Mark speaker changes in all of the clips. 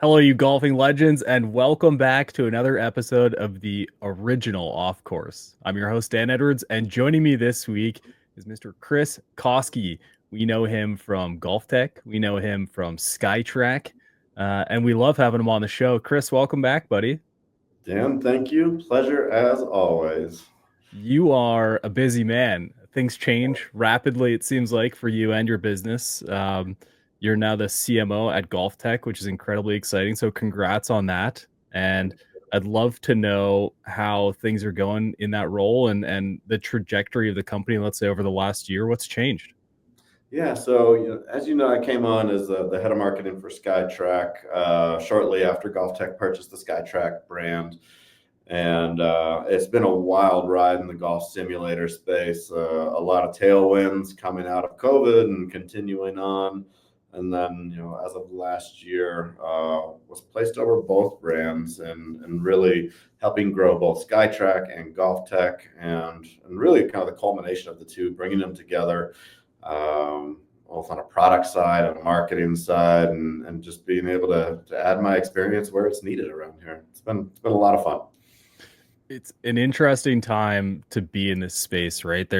Speaker 1: Hello, you golfing legends, and welcome back to another episode of the original Off Course. I'm your host, Dan Edwards, and joining me this week is Mr. Chris Koski. We know him from GolfTec, we know him from SkyTrack, and we love having him on the show. Chris, welcome back, buddy.
Speaker 2: Dan, thank you. Pleasure as always.
Speaker 1: You are a busy man. Things change rapidly, it seems like, for you and your business. You're now the CMO at GolfTec, which is incredibly exciting. So, congrats on that. And I'd love to know how things are going in that role and the trajectory of the company, let's say, over the last year. What's changed?
Speaker 2: Yeah, so as you know, I came on as the head of marketing for SkyTrack shortly after GolfTec purchased the SkyTrack brand. And it's been a wild ride in the golf simulator space. A lot of tailwinds coming out of COVID and continuing on. And then, as of last year, was placed over both brands and really helping grow both SkyTrack and GolfTec, and really kind of the culmination of the two, bringing them together, both on a product side, on a marketing side, and just being able to add my experience where it's needed around here. It's been a lot of fun.
Speaker 1: It's an interesting time to be in this space, right?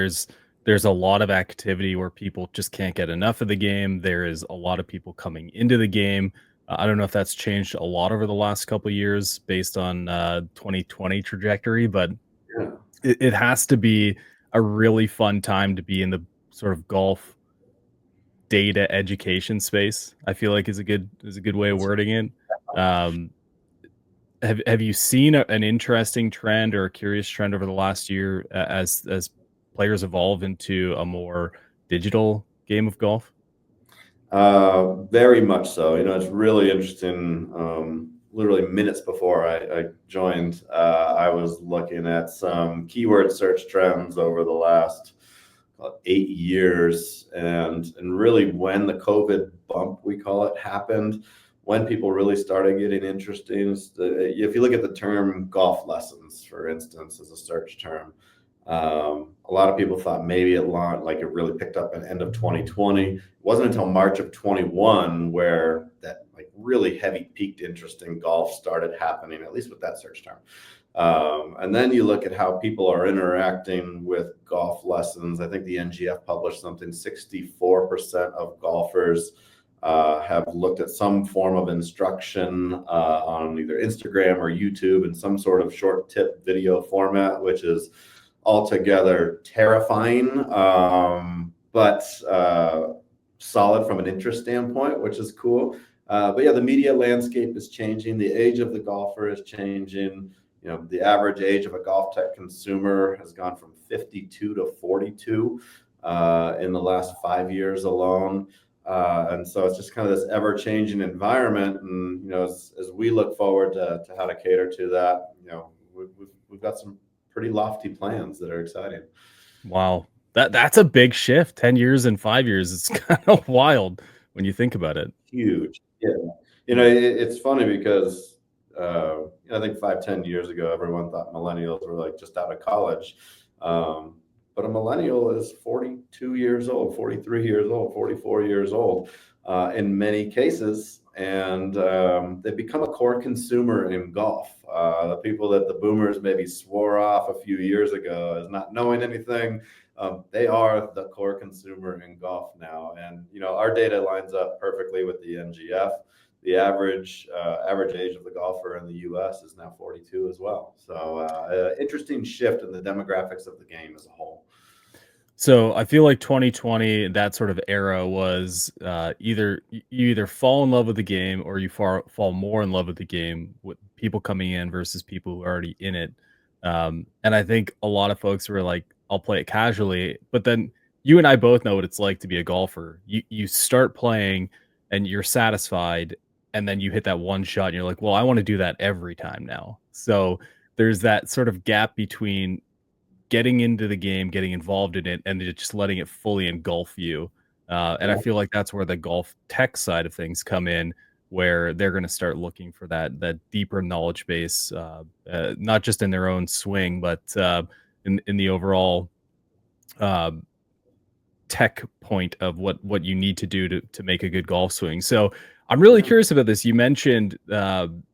Speaker 1: There's a lot of activity where people just can't get enough of the game. There is a lot of people coming into the game. I don't know if that's changed a lot over the last couple of years based on 2020 trajectory, but
Speaker 2: Yeah.
Speaker 1: it has to be a really fun time to be in the sort of golf data education space. I feel like is a good way of wording it. Have you seen an interesting trend or a curious trend over the last year as players evolve into a more digital game of golf?
Speaker 2: Very much so. It's really interesting. Literally minutes before I joined, I was looking at some keyword search trends over the last 8 years, and really when the COVID bump, we call it, happened, when people really started getting interesting. If you look at the term golf lessons, for instance, as a search term, a lot of people thought maybe it launched, like it really picked up at end of 2020. It wasn't until March of 21 where that like really heavy peaked interest in golf started happening, at least with that search term. And then you look at how people are interacting with golf lessons. I think the NGF published something, 64% of golfers have looked at some form of instruction on either Instagram or YouTube in some sort of short tip video format, which is altogether terrifying, but solid from an interest standpoint, which is cool. But yeah, the media landscape is changing. The age of the golfer is changing. The average age of a GolfTec consumer has gone from 52 to 42 in the last 5 years alone. And so it's just kind of this ever-changing environment. And, as we look forward to how to cater to that, we've got some pretty lofty plans that are exciting.
Speaker 1: Wow. That's a big shift. 10 years and 5 years. It's kind of wild when you think about it.
Speaker 2: Huge. Yeah. It's funny because I think 5-10 years ago, everyone thought millennials were like just out of college. But a millennial is 42 years old, 43 years old, 44 years old in many cases. And they've become a core consumer in golf. The people that the boomers maybe swore off a few years ago as not knowing anything, they are the core consumer in golf now. And, our data lines up perfectly with the NGF. The average age of the golfer in the U.S. is now 42 as well. So interesting shift in the demographics of the game as a whole.
Speaker 1: So I feel like 2020, that sort of era was you either fall in love with the game or you fall more in love with the game with people coming in versus people who are already in it. And I think a lot of folks were like, I'll play it casually. But then you and I both know what it's like to be a golfer. You start playing and you're satisfied. And then you hit that one shot and you're like, well, I want to do that every time now. So there's that sort of gap between getting into the game, getting involved in it, and just letting it fully engulf you. And I feel like that's where the golf tech side of things come in, where they're going to start looking for that deeper knowledge base, not just in their own swing, but in the overall uh, tech point of what you need to do to make a good golf swing. So I'm really
Speaker 2: Yeah.
Speaker 1: curious about this. You mentioned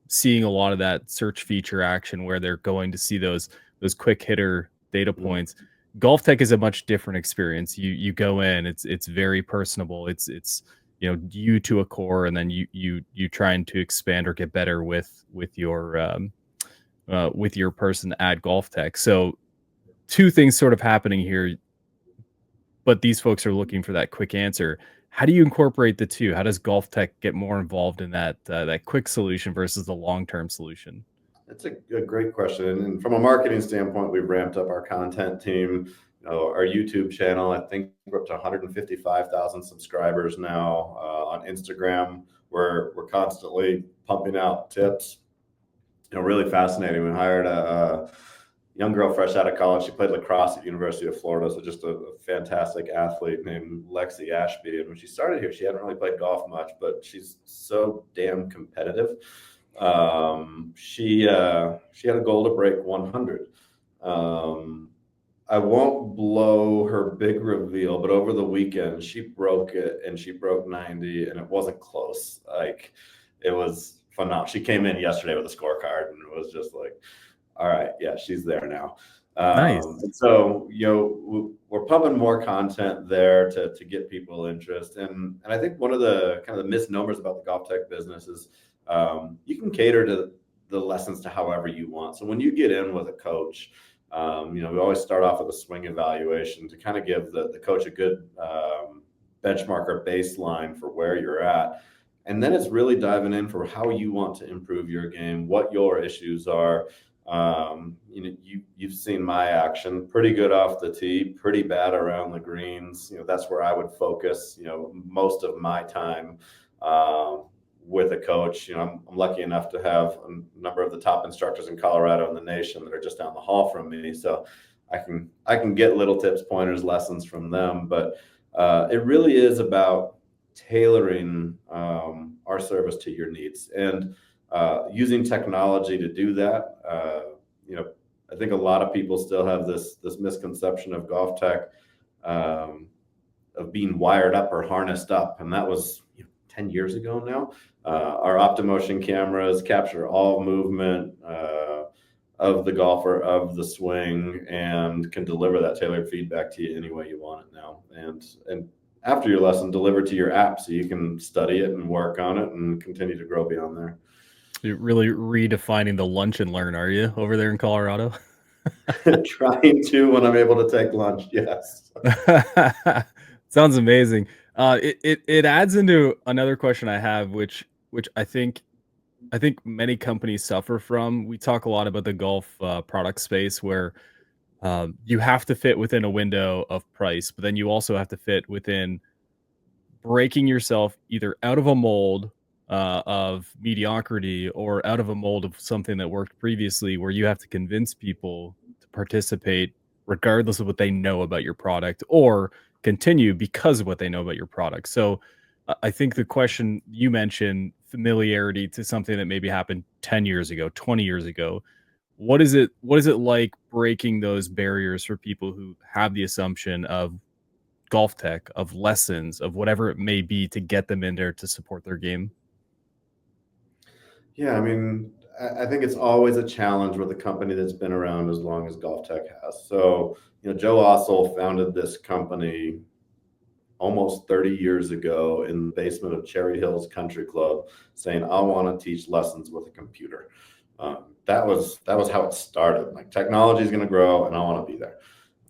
Speaker 1: seeing a lot of that search feature action where they're going to see those quick hitter data
Speaker 2: Mhm.
Speaker 1: points. Golf Tech is a much different experience. You go in, it's very personable. It's you to a core, and then you trying to expand or get better with your person at Golf Tech. So two things sort of happening here, but these folks are looking for that quick answer. How do you incorporate the two? How does Golf Tech get more involved in that quick solution versus the long term solution?
Speaker 2: That's a great question. And from a marketing standpoint, we've ramped up our content team, our YouTube channel. I think we're up to 155,000 subscribers now. On Instagram, we're constantly pumping out tips. Really fascinating. We hired a young girl fresh out of college. She played lacrosse at University of Florida, so just a fantastic athlete named Lexi Ashby. And when she started here, she hadn't really played golf much, but she's so damn competitive. She had a goal to break 100. Um, I won't blow her big reveal, but over the weekend she broke it and she broke 90, and it wasn't close. Like, it was phenomenal. She came in yesterday with a scorecard, and it was just like, all right, yeah, she's there now.
Speaker 1: Nice.
Speaker 2: And so, we're pumping more content there to get people interest. And I think one of the kind of the misnomers about the golf tech business is you can cater to the lessons to however you want. So when you get in with a coach, we always start off with a swing evaluation to kind of give the coach a good benchmark or baseline for where you're at. And then it's really diving in for how you want to improve your game, what your issues are. You've seen my action, pretty good off the tee, pretty bad around the greens. That's where I would focus, most of my time with a coach. I'm lucky enough to have a number of the top instructors in Colorado and the nation that are just down the hall from me. So I can get little tips, pointers, lessons from them. But it really is about tailoring our service to your needs and using technology to do that. I think a lot of people still have this misconception of golf tech, of being wired up or harnessed up, and that was 10 years ago now. Our OptoMotion cameras capture all movement of the golfer, of the swing, and can deliver that tailored feedback to you any way you want it now. And after your lesson, deliver to your app so you can study it and work on it and continue to grow beyond there.
Speaker 1: You're really redefining the lunch and learn, are you, over there in Colorado?
Speaker 2: Trying to when I'm able to take lunch, yes.
Speaker 1: Sounds amazing. It adds into another question I have, which I think many companies suffer from. We talk a lot about the golf product space where you have to fit within a window of price, but then you also have to fit within breaking yourself either out of a mold of mediocrity or out of a mold of something that worked previously, where you have to convince people to participate regardless of what they know about your product or continue because of what they know about your product. So I think the question you mentioned, familiarity to something that maybe happened 10 years ago, 20 years ago. What is it like breaking those barriers for people who have the assumption of golf tech, of lessons, of whatever it may be to get them in there to support their game?
Speaker 2: Yeah, I mean, I think it's always a challenge with a company that's been around as long as Golf Tech has. So, Joe Ossel founded this company almost 30 years ago in the basement of Cherry Hills Country Club, saying, "I want to teach lessons with a computer." That was how it started. Like, technology is going to grow, and I want to be there.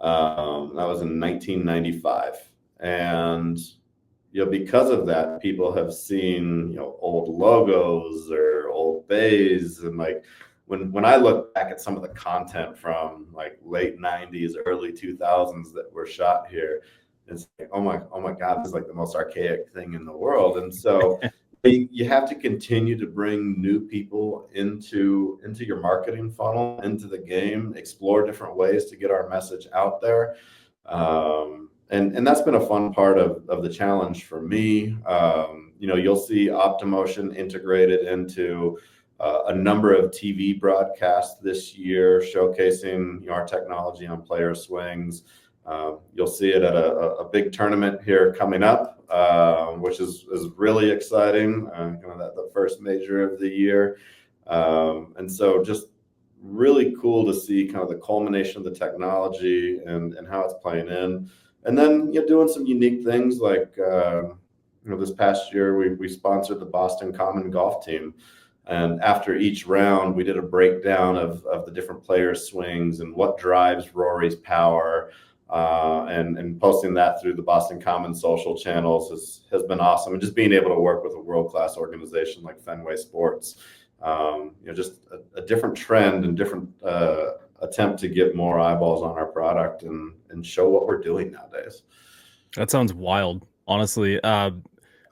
Speaker 2: That was in 1995, and because of that, people have seen old logos or old bays, and like when I look back at some of the content from like late 90s, early 2000s that were shot here, it's like, oh my God, this is like the most archaic thing in the world. And so you have to continue to bring new people into your marketing funnel, into the game, explore different ways to get our message out there. And that's been a fun part of the challenge for me. You'll see OptoMotion integrated into a number of TV broadcasts this year, showcasing our technology on player swings. You'll see it at a big tournament here coming up, which is really exciting. Kind of the first major of the year, and so just really cool to see kind of the culmination of the technology and how it's playing in. And then doing some unique things like this past year we sponsored the Boston Common golf team. And after each round, we did a breakdown of the different players' swings and what drives Rory's power. And posting that through the Boston Common social channels has been awesome. And just being able to work with a world-class organization like Fenway Sports, just a different trend and different attempt to get more eyeballs on our product and show what we're doing nowadays.
Speaker 1: That sounds wild, honestly.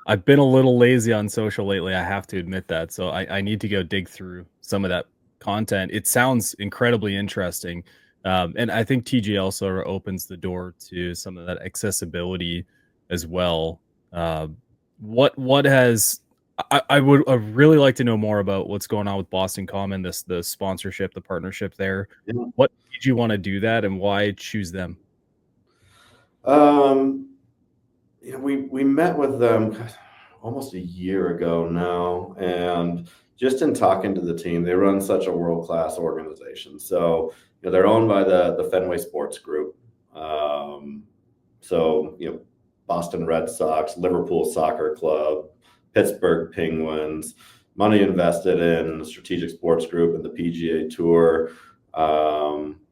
Speaker 1: I've been a little lazy on social lately. I have to admit that. So I need to go dig through some of that content. It sounds incredibly interesting. And I think TGL sort of opens the door to some of that accessibility as well. What has I would really like to know more about what's going on with Boston Common, the sponsorship, the partnership there.
Speaker 2: Yeah.
Speaker 1: What made you want to do that, and why choose them?
Speaker 2: We met with them almost a year ago now, and just in talking to the team, they run such a world-class organization. So they're owned by the Fenway Sports Group. So Boston Red Sox, Liverpool Soccer Club, Pittsburgh Penguins, money invested in the Strategic Sports Group and the PGA Tour.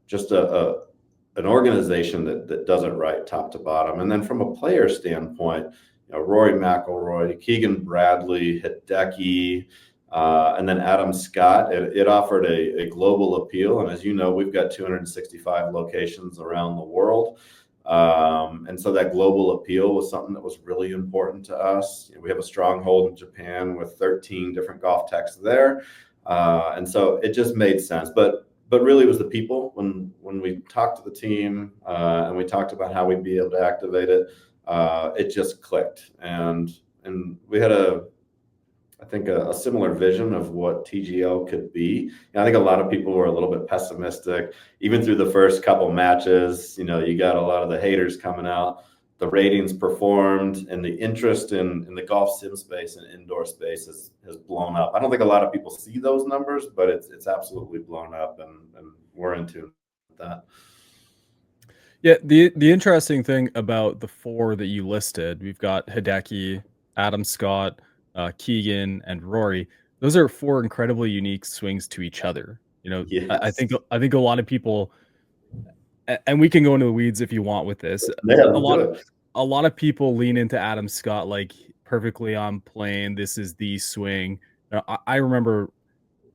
Speaker 2: Just an organization that does it right top to bottom. And then from a player standpoint, Rory McIlroy, Keegan Bradley, Hideki, and then Adam Scott, it offered a global appeal. And as you know, we've got 265 locations around the world. And so that global appeal was something that was really important to us. We have a stronghold in Japan with 13 different GOLFTECs there. And so it just made sense. But really it was the people. When we talked to the team and we talked about how we'd be able to activate it, it just clicked. And we had I think a similar vision of what TGL could be. I think a lot of people were a little bit pessimistic, even through the first couple matches. You got a lot of the haters coming out. The ratings performed, and the interest in the golf sim space and indoor space has blown up. I don't think a lot of people see those numbers, but it's absolutely blown up, and we're in tune with that.
Speaker 1: Yeah, the interesting thing about the four that you listed, we've got Hideki, Adam Scott, Keegan, and Rory. Those are four incredibly unique swings to each other.
Speaker 2: Yes.
Speaker 1: I think a lot of people, and we can go into the weeds if you want with this.
Speaker 2: Yeah,
Speaker 1: A lot of people lean into Adam Scott like perfectly on plane. This is the swing. I remember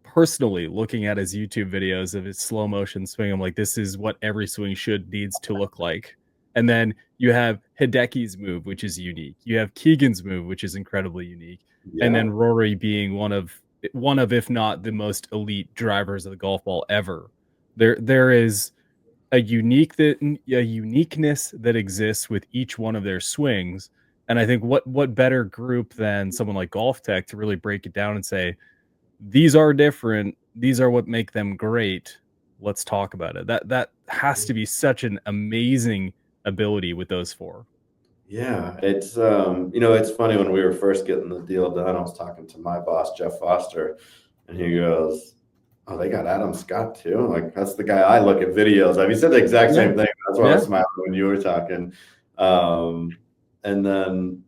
Speaker 1: personally looking at his YouTube videos of his slow motion swing. I'm like, this is what every swing needs to look like. And then you have Hideki's move, which is unique. You have Keegan's move, which is incredibly unique.
Speaker 2: Yeah.
Speaker 1: And then Rory being one of, if not the most elite drivers of the golf ball ever. There is a uniqueness that exists with each one of their swings. And I think what better group than someone like GOLFTEC to really break it down and say, these are different. These are what make them great. Let's talk about it. That has to be such an amazing ability with those four.
Speaker 2: Yeah, it's it's funny, when we were first getting the deal done, I was talking to my boss, Jeff Foster, and he goes, "Oh, they got Adam Scott too." I'm like, that's the guy I look at videos of. He said the exact same thing. That's why I was smiling when you were talking. And then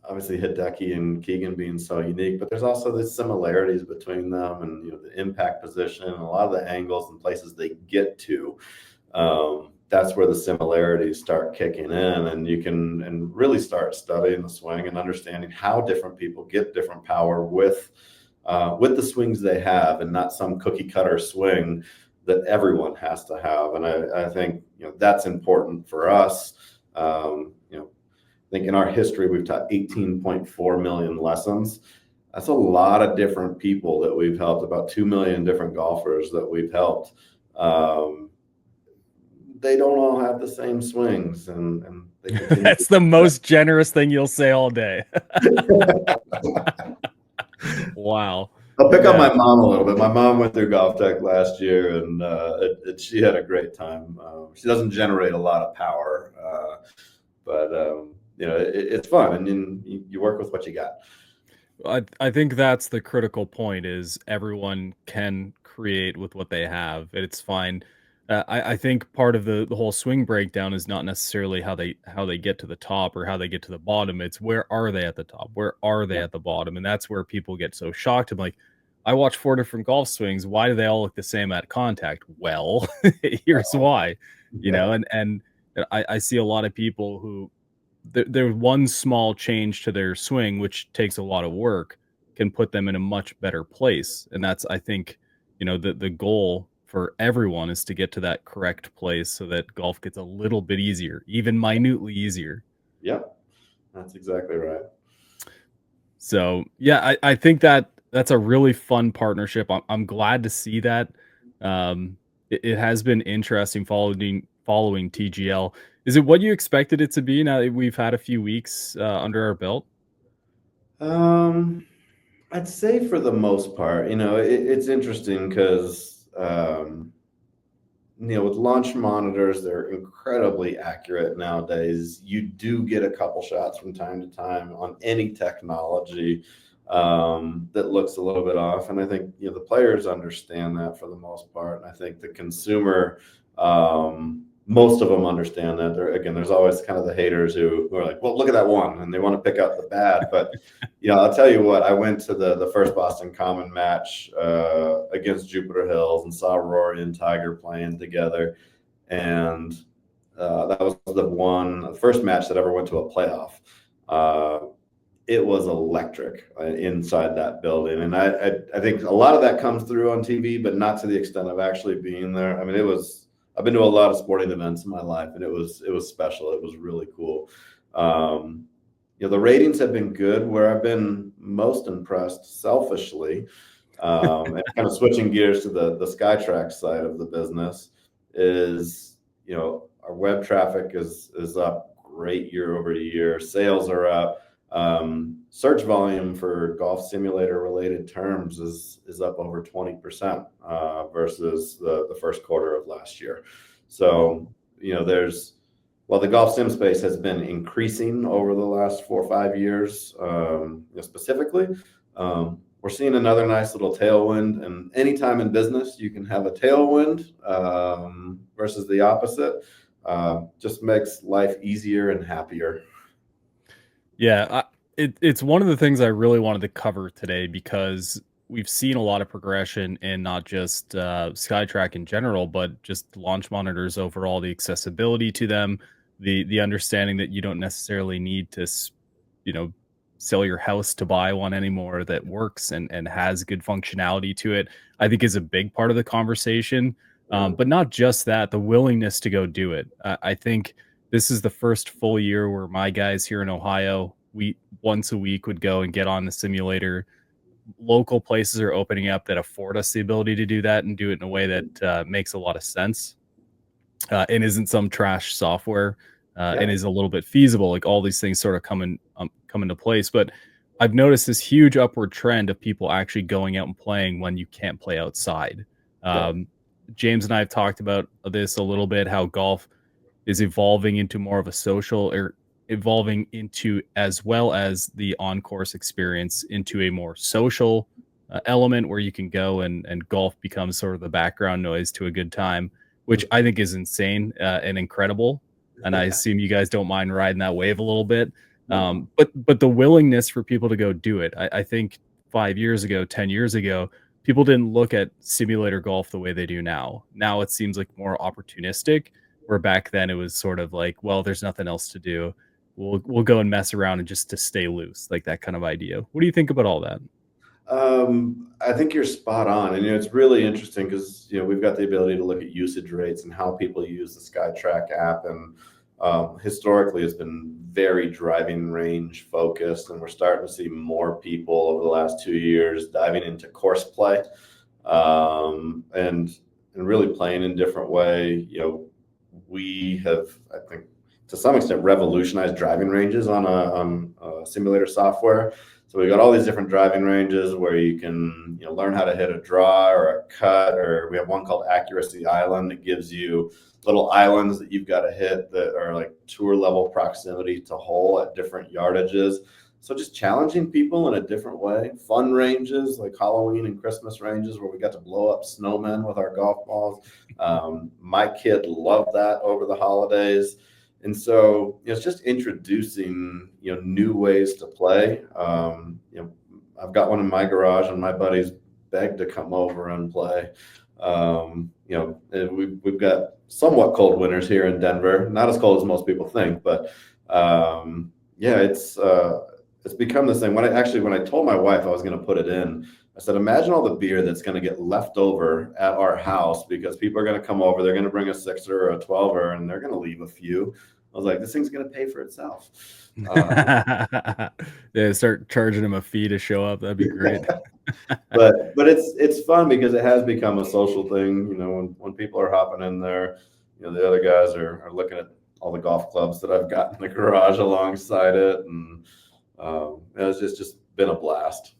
Speaker 2: obviously Hideki and Keegan being so unique, but there's also the similarities between them, and the impact position and a lot of the angles and places they get to. That's where the similarities start kicking in, and you can really start studying the swing and understanding how different people get different power with the swings they have, and not some cookie cutter swing that everyone has to have. And I think that's important for us. I think in our history we've taught 18.4 million lessons. That's a lot of different people that we've helped, about 2 million different golfers that we've helped. They don't all have the same swings, and they
Speaker 1: That's the most generous thing you'll say all day. Wow.
Speaker 2: I'll pick on
Speaker 1: Yeah.
Speaker 2: my mom a little bit. My mom went through GOLFTEC last year, and she had a great time. She doesn't generate a lot of power, but it's fun, and you work with what you got.
Speaker 1: I think that's the critical point is everyone can create with what they have. It's fine. I think part of the whole swing breakdown is not necessarily how they get to the top or how they get to the bottom. It's where are they at the top? Where are they
Speaker 2: Yeah,
Speaker 1: at the bottom? And that's where people get so shocked. I'm like, I watch four different golf swings. Why do they all look the same at contact? Well, here's why.
Speaker 2: yeah,
Speaker 1: And I see a lot of people who there's one small change to their swing, which takes a lot of work, can put them in a much better place. And that's, I think, the goal for everyone is to get to that correct place so that golf gets a little bit easier, even minutely easier.
Speaker 2: yeah. That's exactly right.
Speaker 1: So yeah, I think that that's a really fun partnership. I'm glad to see that. It has been interesting following TGL. Is it what you expected it to be now that we've had a few weeks under our belt?
Speaker 2: Um, I'd say for the most part, it's interesting because with launch monitors, they're incredibly accurate nowadays. You do get a couple shots from time to time on any technology that looks a little bit off, and I think the players understand that for the most part. And I think the consumer, most of them understand that. There's always kind of the haters who are like, "Well, look at that one," and they want to pick out the bad. But I'll tell you what. I went to the first Boston Common match against Jupiter Hills and saw Rory and Tiger playing together, and that was the first match that ever went to a playoff. It was electric inside that building, and I think a lot of that comes through on TV, but not to the extent of actually being there. I mean, it was. I've been to a lot of sporting events in my life, and it was special. It was really cool. Um, the ratings have been good. Where I've been most impressed, selfishly, and kind of switching gears to the SkyTrack side of the business, is our web traffic is up great year over year. Sales are up. Search volume for golf simulator related terms is up over 20% versus the first quarter of last year. So there's while the golf sim space has been increasing over the last 4 or 5 years, specifically, we're seeing another nice little tailwind. And anytime in business you can have a tailwind versus the opposite, just makes life easier and happier.
Speaker 1: Yeah, it's one of the things I really wanted to cover today because we've seen a lot of progression in not just SkyTrack in general, but just launch monitors overall, the accessibility to them, the understanding that you don't necessarily need to, you know, sell your house to buy one anymore that works and has good functionality to it. I think is a big part of the conversation.
Speaker 2: Yeah,
Speaker 1: But not just that, the willingness to go do it. I think this is the first full year where my guys here in Ohio, we once a week would go and get on the simulator. Local places are opening up that afford us the ability to do that and do it in a way that makes a lot of sense and isn't some trash software and
Speaker 2: yeah,
Speaker 1: is a little bit feasible. Like all these things sort of come into place. But I've noticed this huge upward trend of people actually going out and playing when you can't play outside.
Speaker 2: yeah,
Speaker 1: Um, James and I have talked about this a little bit, how golf is evolving into more of a social or evolving into as well as the on-course experience into a more social element where you can go and golf becomes sort of the background noise to a good time, which I think is insane and incredible. And I
Speaker 2: yeah.
Speaker 1: assume you guys don't mind riding that wave a little bit.
Speaker 2: No.
Speaker 1: But the willingness for people to go do it, I think 5 years ago, 10 years ago, people didn't look at simulator golf the way they do now. Now it seems like more opportunistic where back then it was sort of like, well, there's nothing else to do. We'll go and mess around and just to stay loose, like that kind of idea. What do you think about all that?
Speaker 2: I think you're spot on, and it's really interesting because we've got the ability to look at usage rates and how people use the SkyTrack app, and historically has been very driving range focused, and we're starting to see more people over the last 2 years diving into course play, and really playing in different way. We have, I think, to some extent revolutionized driving ranges on a simulator software. So we got all these different driving ranges where you can, learn how to hit a draw or a cut, or we have one called Accuracy Island that gives you little islands that you've got to hit that are like tour level proximity to hole at different yardages. So just challenging people in a different way. Fun ranges like Halloween and Christmas ranges where we got to blow up snowmen with our golf balls. My kid loved that over the holidays. And so it's just introducing new ways to play. I've got one in my garage, and my buddies begged to come over and play. We've got somewhat cold winters here in Denver, not as cold as most people think, but it's become this thing. When I told my wife I was going to put it in, I said, imagine all the beer that's going to get left over at our house because people are going to come over. They're going to bring a sixer or a 12er, and they're going to leave a few. I was like, this thing's going to pay for itself.
Speaker 1: Yeah, start charging them a fee to show up. That'd be great.
Speaker 2: but it's fun because it has become a social thing. When people are hopping in there, the other guys are looking at all the golf clubs that I've got in the garage alongside it, and it's just been a blast.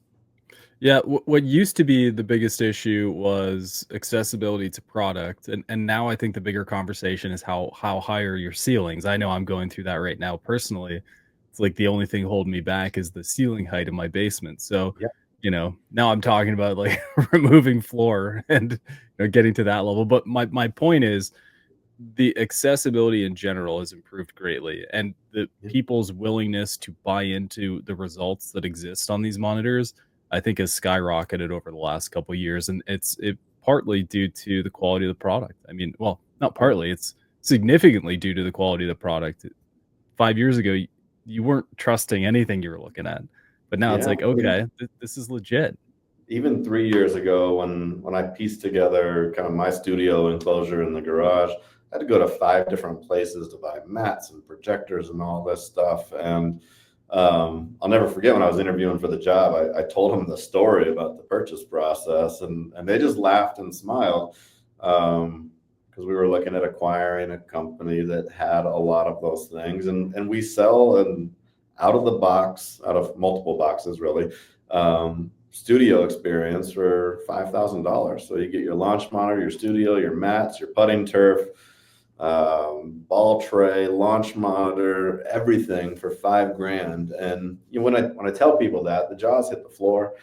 Speaker 1: Yeah, what used to be the biggest issue was accessibility to product, and now I think the bigger conversation is how high are your ceilings. I know I'm going through that right now personally. It's like the only thing holding me back is the ceiling height in my basement. So,
Speaker 2: Yeah.
Speaker 1: Now I'm talking about like removing floor and getting to that level. But my point is the accessibility in general has improved greatly, and the people's willingness to buy into the results that exist on these monitors, I think, has skyrocketed over the last couple of years, and it's partly due to the quality of the product. I mean, well, not partly; it's significantly due to the quality of the product. 5 years ago, you weren't trusting anything you were looking at, but now it's
Speaker 2: Yeah.
Speaker 1: like, okay, this is legit.
Speaker 2: Even 3 years ago, when I pieced together kind of my studio enclosure in the garage, I had to go to 5 different places to buy mats and projectors and all this stuff. And I'll never forget when I was interviewing for the job, I told them the story about the purchase process, and they just laughed and smiled because we were looking at acquiring a company that had a lot of those things. And we sell out of the box, out of multiple boxes, really, studio experience for $5,000. So you get your launch monitor, your studio, your mats, your putting turf, ball tray, launch monitor, everything for $5,000. And when I tell people that, the jaws hit the floor.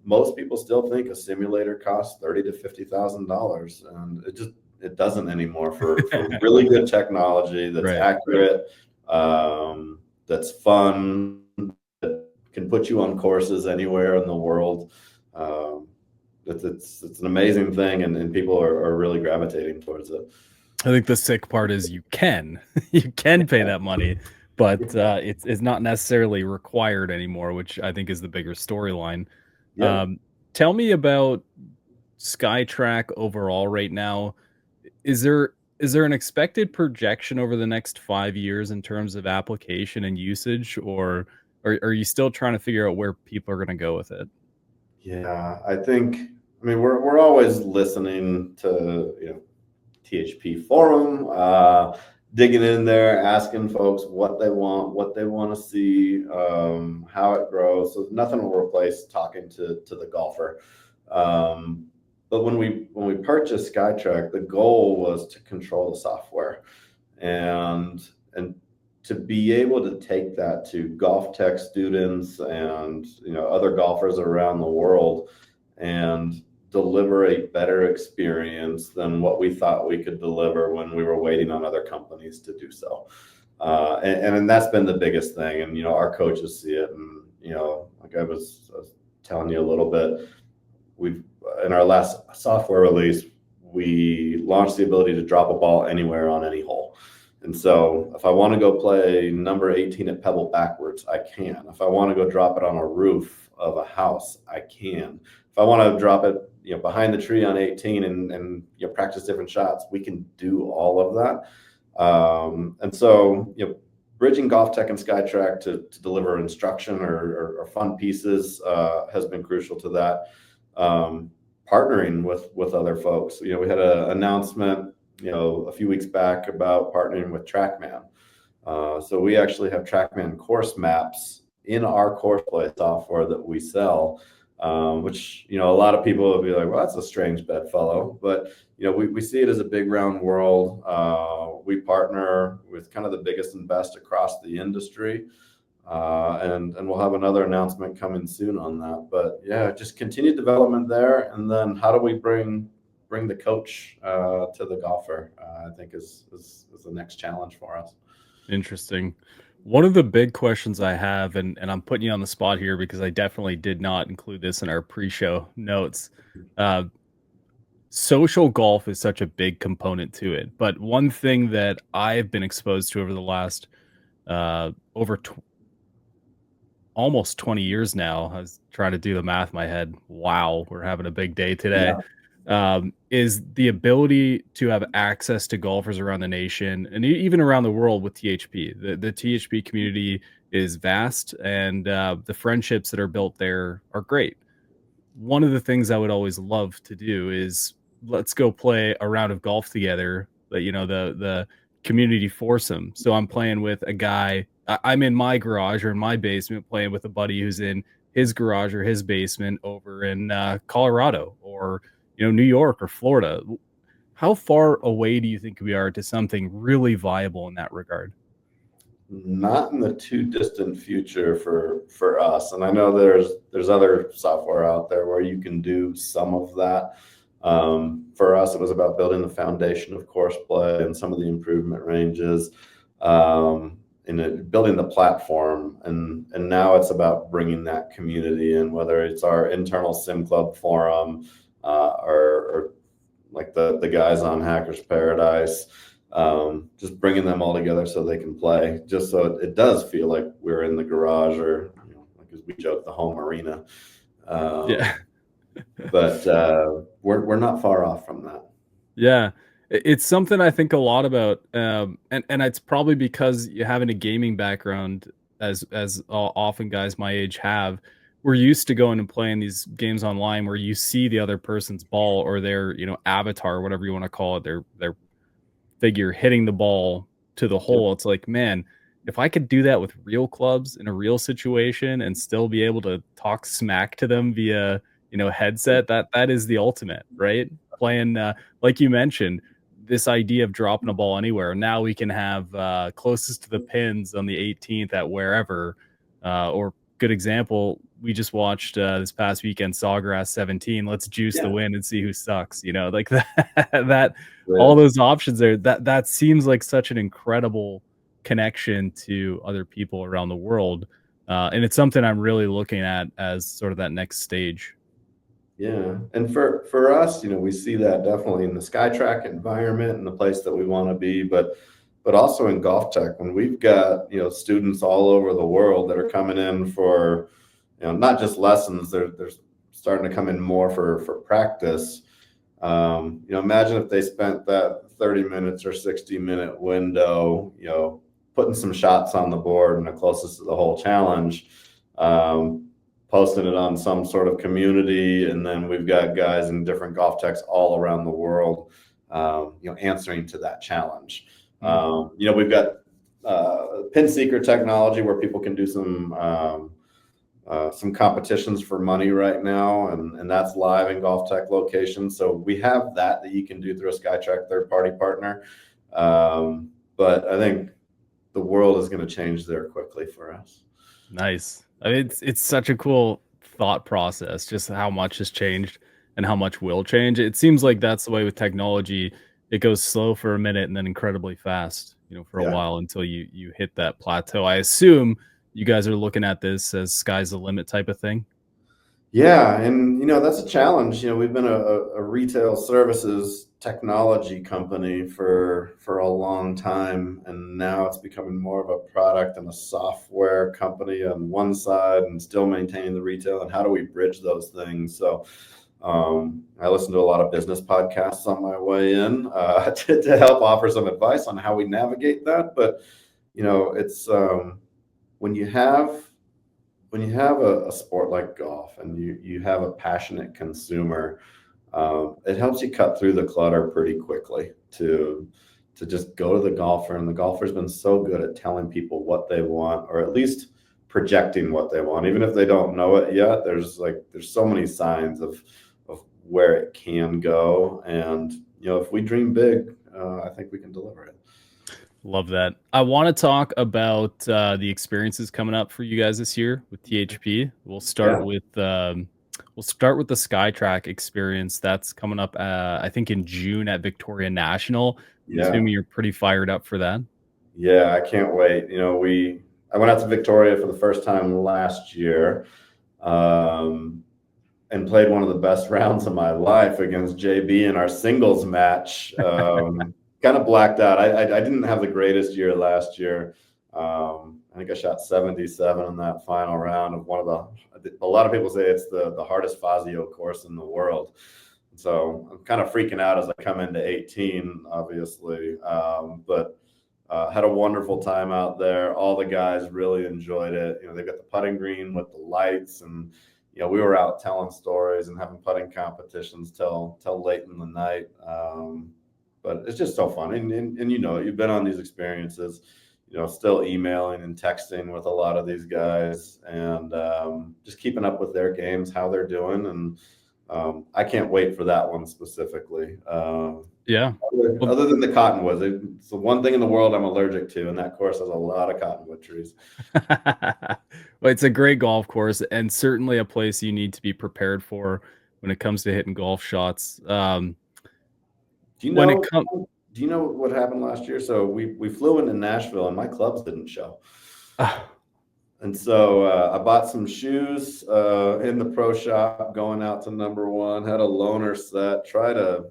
Speaker 2: Most people still think a simulator costs $30,000 to $50,000, and it doesn't anymore for really good technology that's
Speaker 1: Right.
Speaker 2: accurate, that's fun, that can put you on courses anywhere in the world. It's an amazing thing, and people are really gravitating towards it.
Speaker 1: I think the sick part is you can pay that money, but it's not necessarily required anymore, which I think is the bigger storyline.
Speaker 2: Yeah.
Speaker 1: Tell me about SkyTrack overall right now. Is there an expected projection over the next 5 years in terms of application and usage, or are you still trying to figure out where people are going to go with it?
Speaker 2: Yeah, I mean, we're always listening to, THP forum, digging in there, asking folks what they want to see, how it grows. So nothing will replace talking to the golfer. But when we purchased SkyTrack, the goal was to control the software, and to be able to take that to GOLFTEC students and other golfers around the world and deliver a better experience than what we thought we could deliver when we were waiting on other companies to do so. And that's been the biggest thing. And our coaches see it, and like I was telling you a little bit, we've in our last software release, we launched the ability to drop a ball anywhere on any hole. And so if I want to go play number 18 at Pebble backwards, I can. If I want to go drop it on a roof of a house, I can. If I want to drop it, behind the tree on 18 and practice different shots, we can do all of that. And so, bridging GOLFTEC and SkyTrack to deliver instruction or fun pieces has been crucial to that. Partnering with other folks. We had an announcement, a few weeks back about partnering with TrackMan. So we actually have TrackMan course maps in our course play software that we sell, which, a lot of people will be like, well, that's a strange bedfellow. But, we see it as a big round world. We partner with kind of the biggest and best across the industry. And we'll have another announcement coming soon on that. But yeah, just continued development there. And then how do we bring the coach to the golfer, I think is the next challenge for us.
Speaker 1: Interesting. One of the big questions I have, and I'm putting you on the spot here because I definitely did not include this in our pre-show notes. Uh, Social golf is such a big component to it, but one thing that I've been exposed to over the last over almost 20 years now, I was trying to do the math in my head. Wow, we're having a big day today.
Speaker 2: Yeah.
Speaker 1: Is the ability to have access to golfers around the nation and even around the world with THP. The THP community is vast, and the friendships that are built there are great. One of the things I would always love to do is let's go play a round of golf together. The community foursome. So I'm playing with a guy. I'm in my garage or in my basement playing with a buddy who's in his garage or his basement over in Colorado or New York or Florida. How far away do you think we are to something really viable in that regard?
Speaker 2: Not in the too distant future for us. And I know there's other software out there where you can do some of that. For us, it was about building the foundation of course play and some of the improvement ranges, and building the platform. And now it's about bringing that community in, whether it's our internal sim club forum, or like the guys on Hackers Paradise, just bringing them all together so they can play, just so it does feel like we're in the garage, or like as we joke, the home arena.
Speaker 1: Yeah.
Speaker 2: But we're not far off from that.
Speaker 1: Yeah. It's something I think a lot about, and it's probably because you having a gaming background, as often guys my age have. We're used to going and playing these games online where you see the other person's ball or their, avatar, whatever you want to call it, their figure hitting the ball to the
Speaker 2: Yep.
Speaker 1: hole. It's like, man, if I could do that with real clubs in a real situation and still be able to talk smack to them via, headset, that is the ultimate, right? Playing, like you mentioned, this idea of dropping a ball anywhere. Now we can have closest to the pins on the 18th at wherever, or good example, we just watched this past weekend Sawgrass 17. Let's juice the
Speaker 2: Yeah.
Speaker 1: win and see who sucks. Like that all
Speaker 2: With
Speaker 1: those options there. That seems like such an incredible connection to other people around the world, and it's something I'm really looking at as sort of that next stage.
Speaker 2: Yeah, and for us, we see that definitely in the SkyTrack environment and the place that we want to be, but also in GolfTech when we've got students all over the world that are coming in for not just lessons. They're starting to come in more for practice. Imagine if they spent that 30 minutes or 60-minute window, putting some shots on the board and the closest to the whole challenge. Posting it on some sort of community, and then we've got guys in different golf techs all around the world, answering to that challenge.
Speaker 1: Mm.
Speaker 2: We've got pin seeker technology where people can do some competitions for money right now, and that's live in golf tech locations. So we have that you can do through a SkyTrack third-party partner. But I think the world is going to change there quickly for us.
Speaker 1: Nice. I mean, it's such a cool thought process, just how much has changed and how much will change. It seems like that's the way with technology. It goes slow for a minute and then incredibly fast, for a
Speaker 2: Yeah.
Speaker 1: while until you hit that plateau. I assume you guys are looking at this as sky's the limit type of thing.
Speaker 2: Yeah, and that's a challenge. We've been a retail services technology company for a long time, and now it's becoming more of a product and a software company on one side, and still maintaining the retail. And how do we bridge those things? So, I listen to a lot of business podcasts on my way in, to help offer some advice on how we navigate that. But it's when you have a sport like golf, and you have a passionate consumer, it helps you cut through the clutter pretty quickly to just go to the golfer. And the golfer's been so good at telling people what they want, or at least projecting what they want, even if they don't know it yet. There's so many signs of where it can go, and if we dream big, I think we can deliver it.
Speaker 1: Love that. I want to talk about the experiences coming up for you guys this year with THP.
Speaker 2: Yeah,
Speaker 1: We'll start with the Skytrack experience that's coming up. I think in June at Victoria National. I'm
Speaker 2: yeah,
Speaker 1: assuming you're pretty fired up for that.
Speaker 2: yeah. I can't wait. I went out to Victoria for the first time last year. Um, and played one of the best rounds of my life against JB in our singles match. Kind of blacked out. I didn't have the greatest year last year. I think I shot 77 in that final round of one of a lot of people say it's the hardest Fazio course in the world. So I'm kind of freaking out as I come into 18, obviously. But had a wonderful time out there. All the guys really enjoyed it. They've got the putting green with the lights, and we were out telling stories and having putting competitions till late in the night. But it's just so fun, and you've been on these experiences. Still emailing and texting with a lot of these guys, and just keeping up with their games, how they're doing, and I can't wait for that one specifically.
Speaker 1: Yeah. Well,
Speaker 2: Other than the cottonwoods, it's the one thing in the world I'm allergic to, and that course has a lot of cottonwood trees.
Speaker 1: well, it's a great golf course and certainly a place you need to be prepared for when it comes to hitting golf shots.
Speaker 2: Do you
Speaker 1: When it
Speaker 2: know?
Speaker 1: comes,
Speaker 2: Do you know what happened last year? So we flew into Nashville, and my clubs didn't show. And so I bought some shoes in the pro shop going out to number one. Had a loaner set. Tried a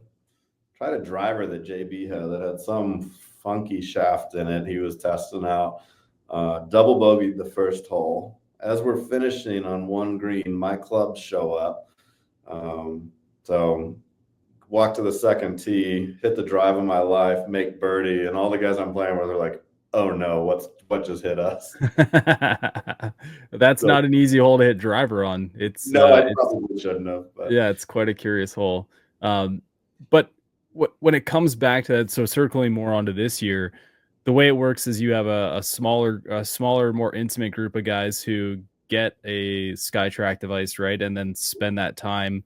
Speaker 2: driver that JB had that had some funky shaft in it. He was testing out. Double bogeyed the first hole. As we're finishing on one green, my clubs show up. So walk to the second tee, hit the drive of my life, make birdie, and all the guys I'm playing with are like, "Oh no, what just hit us?"
Speaker 1: that's
Speaker 2: So
Speaker 1: not an easy hole to hit driver on.
Speaker 2: no, I
Speaker 1: It's
Speaker 2: probably shouldn't have, but
Speaker 1: yeah, it's quite a curious hole. But when it comes back to that, so circling more onto this year, the way it works is you have a smaller, more intimate group of guys who get a SkyTrack device, right, and then spend that time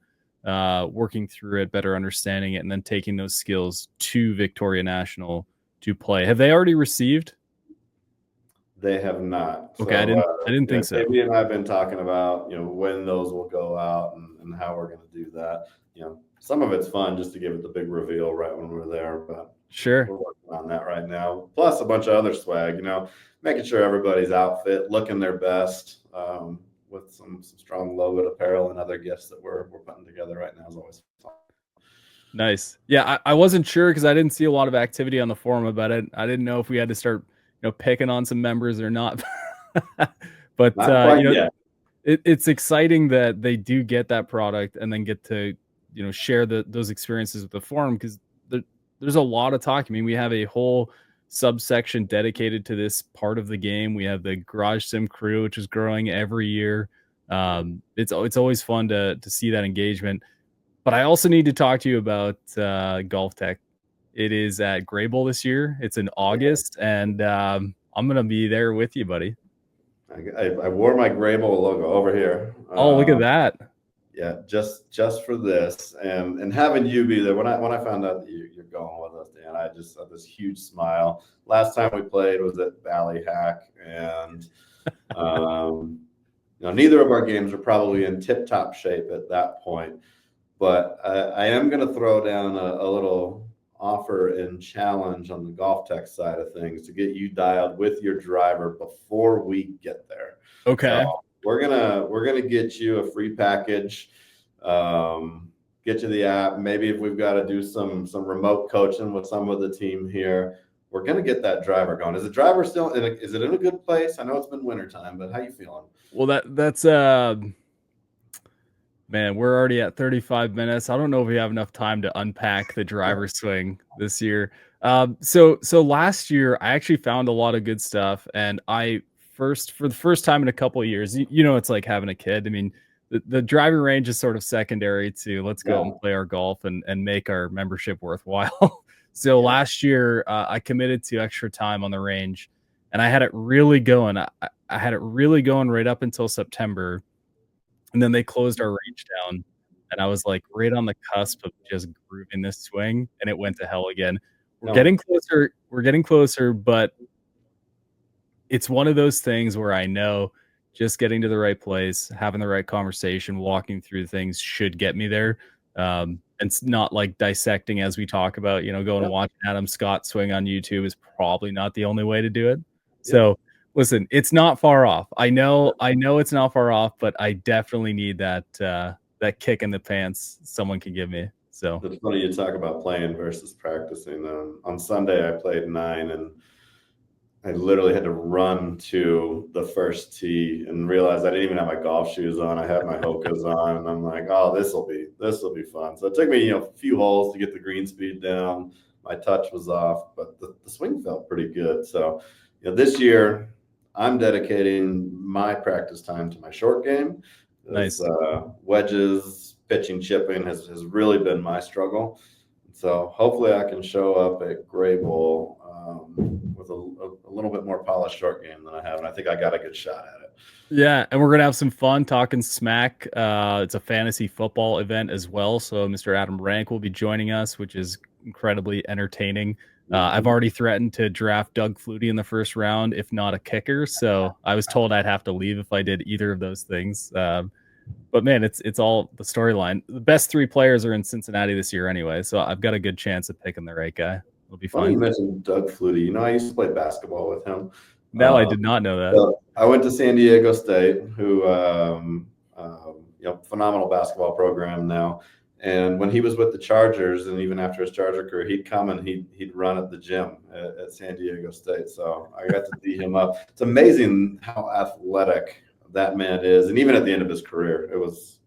Speaker 1: working through it, better understanding it, and then taking those skills to Victoria National to play. Have they already received?
Speaker 2: they have not.
Speaker 1: Okay,
Speaker 2: So
Speaker 1: I didn't think so.
Speaker 2: JB and I have been talking about when those will go out and how we're going to do that. Some of it's fun just to give it the big reveal right when we're there, but
Speaker 1: Sure.
Speaker 2: we're working on that right now. Plus a bunch of other swag, making sure everybody's outfit looking their best, with some strong logoed apparel and other gifts that we're putting together right now is always fun.
Speaker 1: Nice. Yeah, I wasn't sure because I didn't see a lot of activity on the forum about it. I didn't know if we had to start, picking on some members or not. But
Speaker 2: Not quite yet.
Speaker 1: it's exciting that they do get that product and then get to, share those experiences with the forum because there's a lot of talk. I mean, we have a whole subsection dedicated to this part of the game. We have the Garage Sim crew, which is growing every year. It's always fun to see that engagement. But I also need to talk to you about GolfTec. It is at Grable this year. It's in August, and I'm gonna be there with you, buddy.
Speaker 2: I wore my Grable logo over here.
Speaker 1: Oh, look at that!
Speaker 2: Yeah, just for this, and having you be there. When I found out that you're going with us, Dan, I just had this huge smile. Last time we played was at Ballyhack, and neither of our games are probably in tip-top shape at that point. But I am going to throw down a little offer and challenge on the GolfTec side of things to get you dialed with your driver before we get there.
Speaker 1: Okay.
Speaker 2: So we're gonna get you a free package, get you the app. Maybe if we've got to do some remote coaching with some of the team here, we're gonna get that driver going. Is the driver still is it in a good place? I know it's been wintertime, but how you feeling?
Speaker 1: Well, that's man, we're already at 35 minutes. I don't know if we have enough time to unpack the driver swing this year. So last year I actually found a lot of good stuff, and for the first time in a couple of years, it's like having a kid. I mean, the driving range is sort of secondary to let's go out
Speaker 2: Yeah.
Speaker 1: and play our golf and make our membership worthwhile. So
Speaker 2: Yeah.
Speaker 1: last year I committed to extra time on the range, and I had it really going. I had it really going right up until September, and then they closed our range down, and I was, like, right on the cusp of just grooving this swing, and it went to hell again.
Speaker 2: No,
Speaker 1: We're getting closer, but it's one of those things where I know just getting to the right place, having the right conversation, walking through things should get me there. And it's not like dissecting as we talk about, going
Speaker 2: yeah,
Speaker 1: and watching Adam Scott swing on YouTube is probably not the only way to do it.
Speaker 2: yeah.
Speaker 1: So listen, it's not far off. I know it's not far off, but I definitely need that kick in the pants someone can give me. So
Speaker 2: It's funny you talk about playing versus practicing. On Sunday, I played nine, and I literally had to run to the first tee and realize I didn't even have my golf shoes on. I had my Hokas on, and I'm like, "Oh, this will be fun." So it took me, a few holes to get the green speed down. My touch was off, but the swing felt pretty good. So, this year I'm dedicating my practice time to my short game. As
Speaker 1: nice.
Speaker 2: wedges, pitching, chipping has really been my struggle. So hopefully I can show up at Gray Bowl with a little bit more polished short game than I have, and I think I got a good shot at it.
Speaker 1: Yeah, and we're gonna have some fun talking smack. It's a fantasy football event as well, so Mr. Adam Rank will be joining us, which is incredibly entertaining. I've
Speaker 2: Mhm.
Speaker 1: already threatened to draft Doug Flutie in the first round, if not a kicker. So I was told I'd have to leave if I did either of those things. But man, it's all the storyline. The best three players are in Cincinnati this year anyway, so I've got a good chance of picking the right guy. It'll be
Speaker 2: Funny you
Speaker 1: fun.
Speaker 2: mentioned Doug Flutie. I used to play basketball with him.
Speaker 1: No, I
Speaker 2: Um,
Speaker 1: did not know that.
Speaker 2: so I went to San Diego State, who phenomenal basketball program now. And when he was with the Chargers, and even after his Charger career, he'd come and he'd run at the gym at San Diego State. So I got to see him up. It's amazing how athletic that man is, and even at the end of his career, it was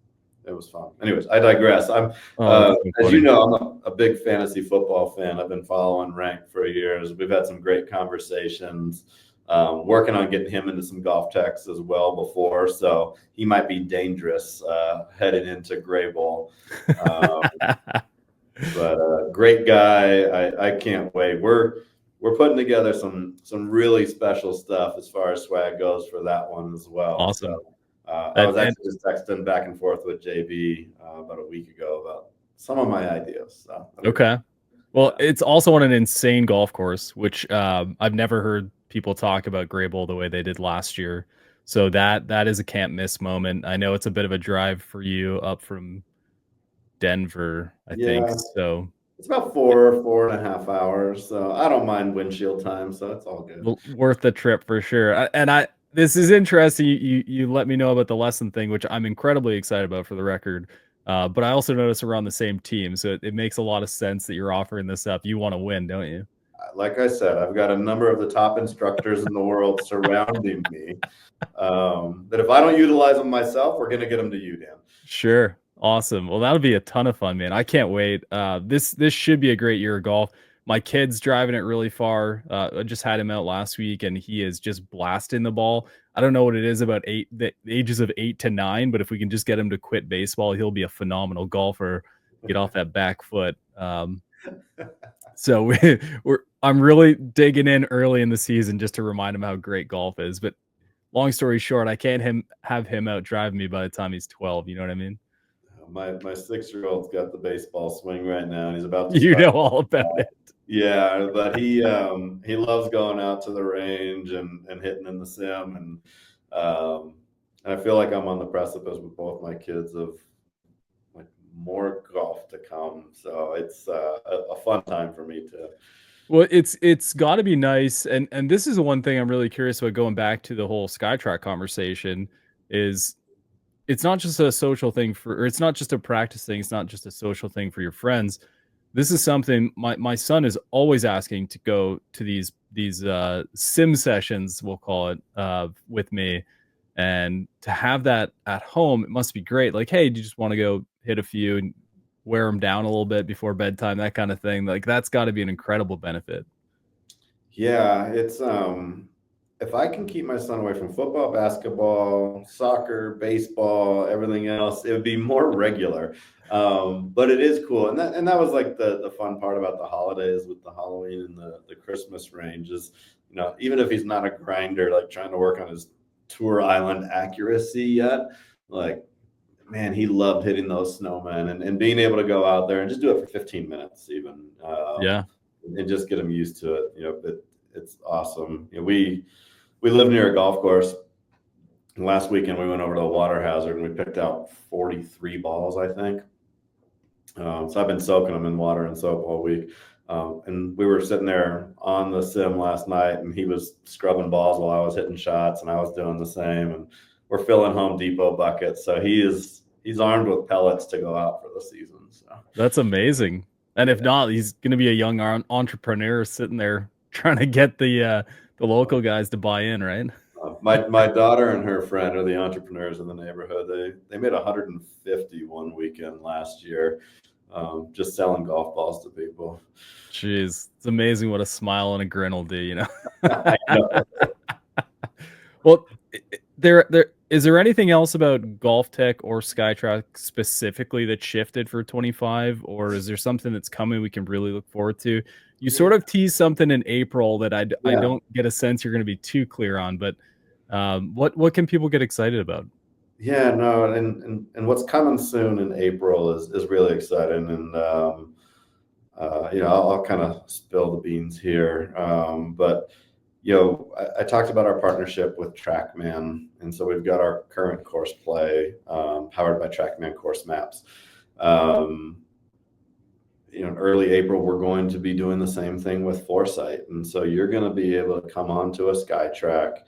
Speaker 2: fun. Anyways, I digress.
Speaker 1: Oh, that's so
Speaker 2: As you
Speaker 1: funny.
Speaker 2: know, I'm a big fantasy football fan. I've been following Rank for years. We've had some great conversations. Working on getting him into some golf techs as well before, so he might be dangerous headed into Gray Bowl. Um, but great guy. I can't wait. We're putting together some really special stuff as far as swag goes for that one as well. So
Speaker 1: Awesome.
Speaker 2: I
Speaker 1: And
Speaker 2: was
Speaker 1: and
Speaker 2: actually just texting back and forth with JB about a week ago about some of my ideas. So that'll be fun.
Speaker 1: okay. Well,
Speaker 2: Yeah.
Speaker 1: it's also on an insane golf course, which, I've never heard people talk about Grable the way they did last year. So that is a can't miss moment. I know it's a bit of a drive for you up from Denver, I think.
Speaker 2: Yeah.
Speaker 1: So,
Speaker 2: It's about
Speaker 1: it
Speaker 2: 4.5 hours. So I don't mind windshield time. So it's all good.
Speaker 1: worth the trip for sure. And this is interesting. You let me know about the lesson thing, which I'm incredibly excited about for the record. But I also noticed we're on the same team, so it makes a lot of sense that you're offering this up. You wanna win, don't you?
Speaker 2: Like I said, I've got a number of the top instructors in the world surrounding me. That if I don't utilize them myself, we're going to get them to you, Dan.
Speaker 1: Sure. Awesome. Well, that'll be a ton of fun, man. I can't wait. This should be a great year of golf. My kid's driving it really far. I just had him out last week, and he is just blasting the ball. I don't know what it is about the ages of 8 to 9, but if we can just get him to quit baseball, he'll be a phenomenal golfer. Get off that back foot. So I'm really digging in early in the season just to remind him how great golf is. But long story short, I can't have him out driving me by the time he's 12. You know what I mean?
Speaker 2: My 6-year-old's got the baseball swing right now, and he's about to
Speaker 1: You
Speaker 2: start.
Speaker 1: know all about it.
Speaker 2: Yeah, but he loves going out to the range and hitting in the sim, and I feel like I'm on the precipice with both my kids of like more golf to come. So it's a fun time for me too.
Speaker 1: Well, it's got to be nice, and this is the one thing I'm really curious about going back to the whole Skytrack conversation is it's not just a social thing or it's not just a practice thing, it's not just a social thing for your friends. This is something my son is always asking to go to these sim sessions, we'll call it, with me, and to have that at home, it must be great. Like, hey, do you just want to go hit a few and wear them down a little bit before bedtime, that kind of thing. Like, that's got to be an incredible benefit.
Speaker 2: Yeah, it's if I can keep my son away from football, basketball, soccer, baseball, everything else, it would be more regular. But it is cool, and that was like the fun part about the holidays with the Halloween and the Christmas range is even if he's not a grinder, like trying to work on his tour island accuracy yet, like, man, he loved hitting those snowmen and being able to go out there and just do it for 15 minutes even,
Speaker 1: Yeah.
Speaker 2: and just get him used to it. It's awesome. We live near a golf course. And last weekend we went over to the water hazard and we picked out 43 balls, I think. So I've been soaking them in water and soap all week. And we were sitting there on the sim last night, and he was scrubbing balls while I was hitting shots, and I was doing the same. And we're filling Home Depot buckets, so he's armed with pellets to go out for the season. So
Speaker 1: That's amazing. And if not, he's going to be a young entrepreneur sitting there trying to get the local guys to buy in, right?
Speaker 2: My daughter and her friend are the entrepreneurs in the neighborhood. They made 150 one weekend last year, just selling golf balls to people.
Speaker 1: Jeez, it's amazing what a smile and a grin will do.
Speaker 2: I know.
Speaker 1: Well, there is there anything else about GolfTec or SkyTrack specifically that shifted for 25, or is there something that's coming we can really look forward to? You sort of teased something in April that I
Speaker 2: Yeah.
Speaker 1: don't get a sense you're going to be too clear on, but what can people get excited about?
Speaker 2: Yeah, no, and what's coming soon in April is really exciting, and I'll kind of spill the beans here, but I talked about our partnership with TrackMan, and so we've got our current course play powered by TrackMan course maps. In early April, we're going to be doing the same thing with Foresight, and so you're going to be able to come onto a SkyTrack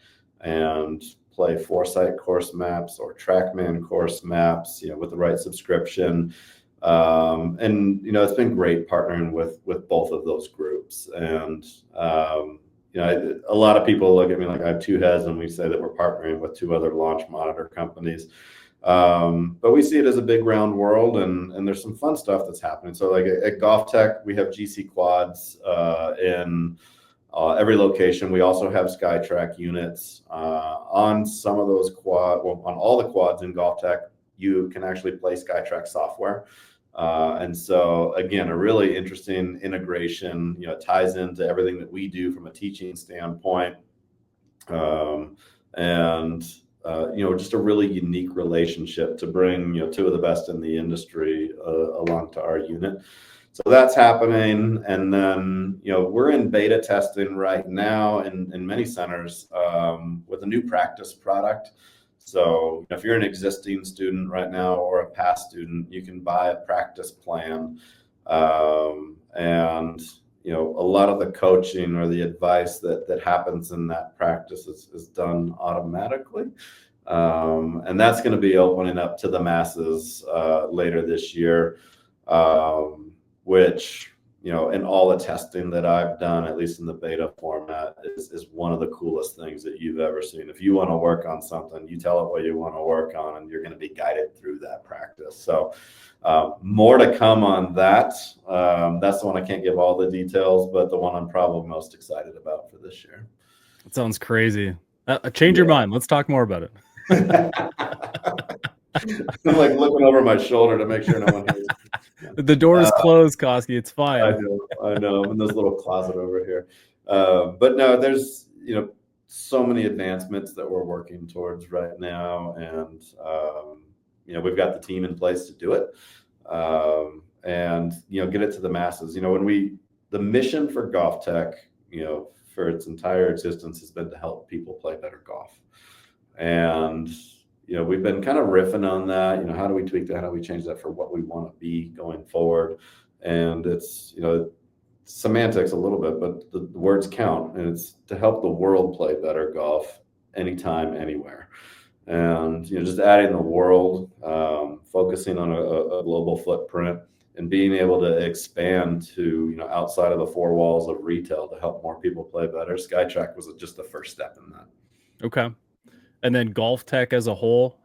Speaker 2: and play Foresight course maps or TrackMan course maps, with the right subscription. And it's been great partnering with both of those groups. And a lot of people look at me like I have two heads, and we say that we're partnering with two other launch monitor companies. But we see it as a big round world, and there's some fun stuff that's happening. So like at GolfTec, we have GC quads in every location. We also have SkyTrack units on some of those on all the quads in GolfTec. You can actually play SkyTrack software. And so again, a really interesting integration, it ties into everything that we do from a teaching standpoint. Just a really unique relationship to bring, two of the best in the industry along to our unit. So that's happening. And then, we're in beta testing right now in many centers with a new practice product. So if you're an existing student right now or a past student, you can buy a practice plan. And a lot of the coaching or the advice that happens in that practice is done automatically. And that's going to be opening up to the masses later this year, which, in all the testing that I've done, at least in the beta format, is one of the coolest things that you've ever seen. If you want to work on something, you tell it what you want to work on, and you're going to be guided through that practice. So more to come on that. That's the one I can't give all the details, but the one I'm probably most excited about for this year.
Speaker 1: It sounds crazy. Change your mind. Let's talk more about it.
Speaker 2: I'm like looking over my shoulder to make sure no one hears.
Speaker 1: The door is closed, Koski. It's fine.
Speaker 2: I know. I'm in this little closet over here. But no, there's, so many advancements that we're working towards right now. And, we've got the team in place to do it. And, get it to the masses. The mission for GolfTec, for its entire existence has been to help people play better golf. And, we've been kind of riffing on that. How do we tweak that? How do we change that for what we want to be going forward? And it's, semantics a little bit, but the words count. And it's to help the world play better golf anytime, anywhere. And, just adding the world, focusing on a global footprint, and being able to expand to, outside of the four walls of retail to help more people play better. SkyTrack was just the first step in that.
Speaker 1: Okay. And then GolfTec as a whole,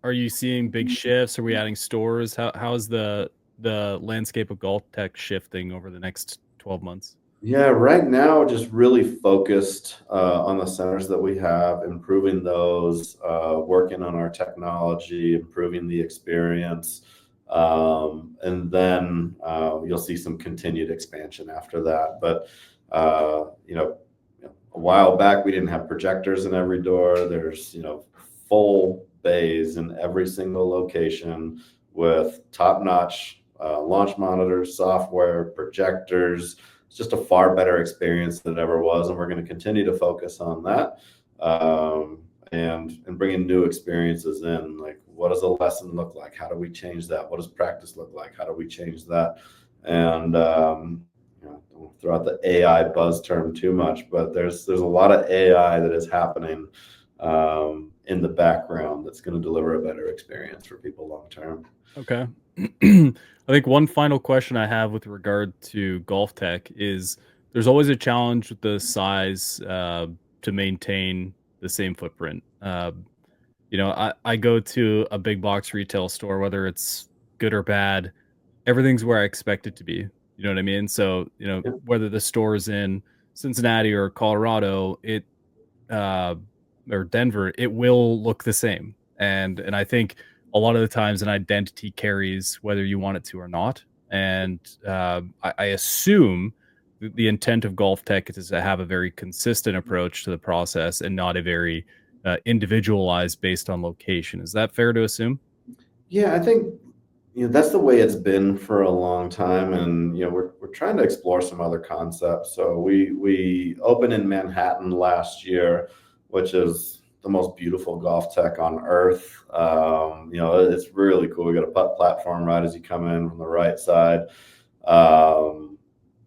Speaker 1: are you seeing big shifts? Are we adding stores? How is the landscape of GolfTec shifting over the next 12 months?
Speaker 2: Yeah, right now, just really focused on the centers that we have, improving those, working on our technology, improving the experience. And then you'll see some continued expansion after that. But, a while back we didn't have projectors in every door. There's, full bays in every single location with top-notch launch monitors, software, projectors. It's just a far better experience than it ever was, and we're going to continue to focus on that, and bringing new experiences in. Like, what does a lesson look like? How do we change that? What does practice look like? How do we change that? And don't throw out the AI buzz term too much, but there's a lot of AI that is happening in the background that's going to deliver a better experience for people long term.
Speaker 1: Okay. I think one final question I have with regard to golf tech is there's always a challenge with the size to maintain the same footprint. I go to a big box retail store, whether it's good or bad, everything's where I expect it to be. You know what I mean? So,
Speaker 2: Yeah.
Speaker 1: whether the store is in Cincinnati or Colorado, uh, or Denver, it will look the same. And I think a lot of the times an identity carries whether you want it to or not. And I assume the intent of golf tech is to have a very consistent approach to the process and not a very individualized based on location. Is that fair to assume?
Speaker 2: Yeah, I think that's the way it's been for a long time, and we're trying to explore some other concepts. So we opened in Manhattan last year, which is the most beautiful golf tech on earth. It's really cool. We got a putt platform right as you come in from the right side. Um,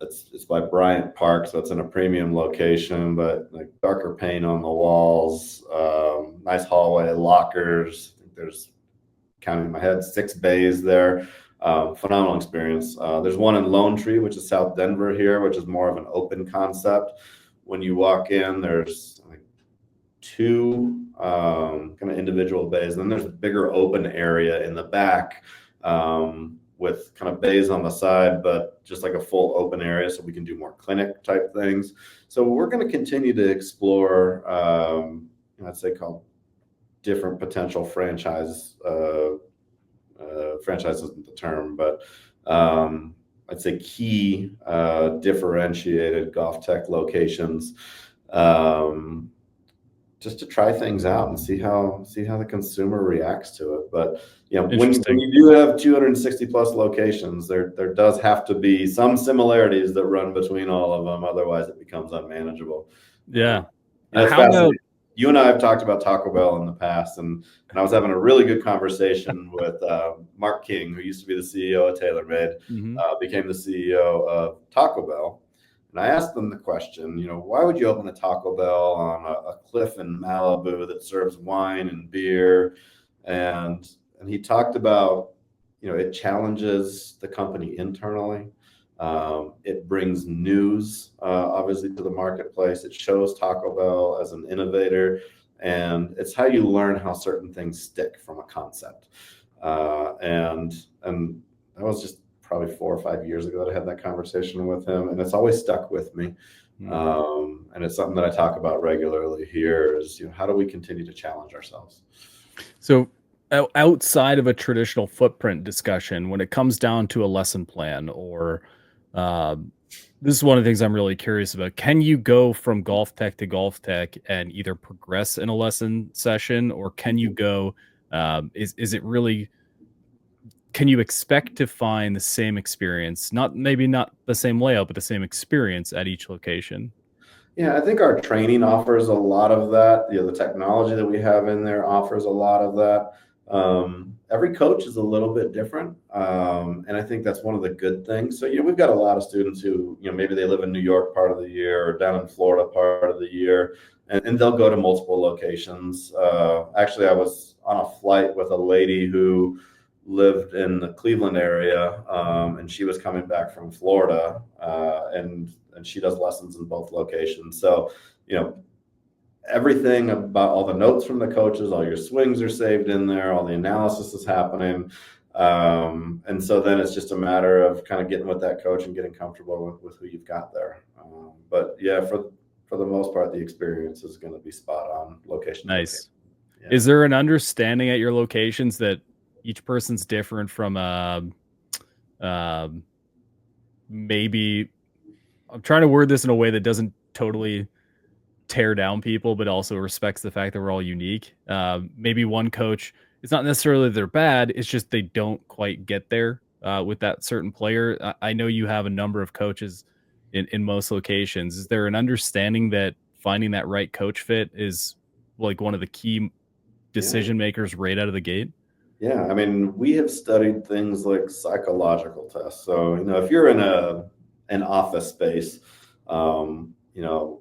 Speaker 2: it's by Bryant Park, so it's in a premium location, but like darker paint on the walls, nice hallway, lockers. I think there's, counting in my head, 6 bays there. Phenomenal experience. There's one in Lone Tree, which is South Denver here, which is more of an open concept. When you walk in, there's like two kind of individual bays. Then there's a bigger open area in the back with kind of bays on the side, but just like a full open area so we can do more clinic type things. So we're going to continue to explore, I'd say, called different potential franchise isn't the term, but I'd say key differentiated golf tech locations, just to try things out and see how the consumer reacts to it. But when
Speaker 1: Interesting.
Speaker 2: you do have 260 plus locations, there does have to be some similarities that run between all of them. Otherwise, it becomes unmanageable.
Speaker 1: Yeah.
Speaker 2: It's
Speaker 1: How
Speaker 2: fascinating.
Speaker 1: about
Speaker 2: You and I have talked about Taco Bell in the past, and I was having a really good conversation with Mark King, who used to be the CEO of TaylorMade,
Speaker 1: Mhm.
Speaker 2: became the CEO of Taco Bell. And I asked them the question, why would you open a Taco Bell on a cliff in Malibu that serves wine and beer? And he talked about, it challenges the company internally. It brings news, obviously, to the marketplace. It shows Taco Bell as an innovator, and it's how you learn how certain things stick from a concept. And that was just probably 4 or 5 years ago that I had that conversation with him, and it's always stuck with me.
Speaker 1: Mm.
Speaker 2: And it's something that I talk about regularly here is, how do we continue to challenge ourselves?
Speaker 1: So, outside of a traditional footprint discussion, when it comes down to a lesson plan, or um, this is one of the things I'm really curious about. Can you go from golf tech to golf tech and either progress in a lesson session, or can you go? Is it really? Can you expect to find the same experience? Not maybe not the same layout, but the same experience at each location.
Speaker 2: Yeah, I think our training offers a lot of that. The technology that we have in there offers a lot of that. Every coach is a little bit different, and I think that's one of the good things. So, we've got a lot of students who, maybe they live in New York part of the year or down in Florida part of the year, and they'll go to multiple locations. Actually, I was on a flight with a lady who lived in the Cleveland area, and she was coming back from Florida, and she does lessons in both locations. So, you know, everything about all the notes from the coaches, all your swings are saved in there, all the analysis is happening. And so then it's just a matter of kind of getting with that coach and getting comfortable with who you've got there. But yeah, for the most part, the experience is going to be spot on location to location.
Speaker 1: Nice.
Speaker 2: Yeah.
Speaker 1: Is there an understanding at your locations that each person's different from um, maybe I'm trying to word this in a way that doesn't totally tear down people, but also respects the fact that we're all unique. Maybe one coach, it's not necessarily they're bad, it's just they don't quite get there with that certain player. I know you have a number of coaches in most locations. Is there an understanding that finding that right coach fit is like one of the key
Speaker 2: Yeah.
Speaker 1: decision makers right out of the gate?
Speaker 2: Yeah, I mean, we have studied things like psychological tests. So, if you're in an office space, you know,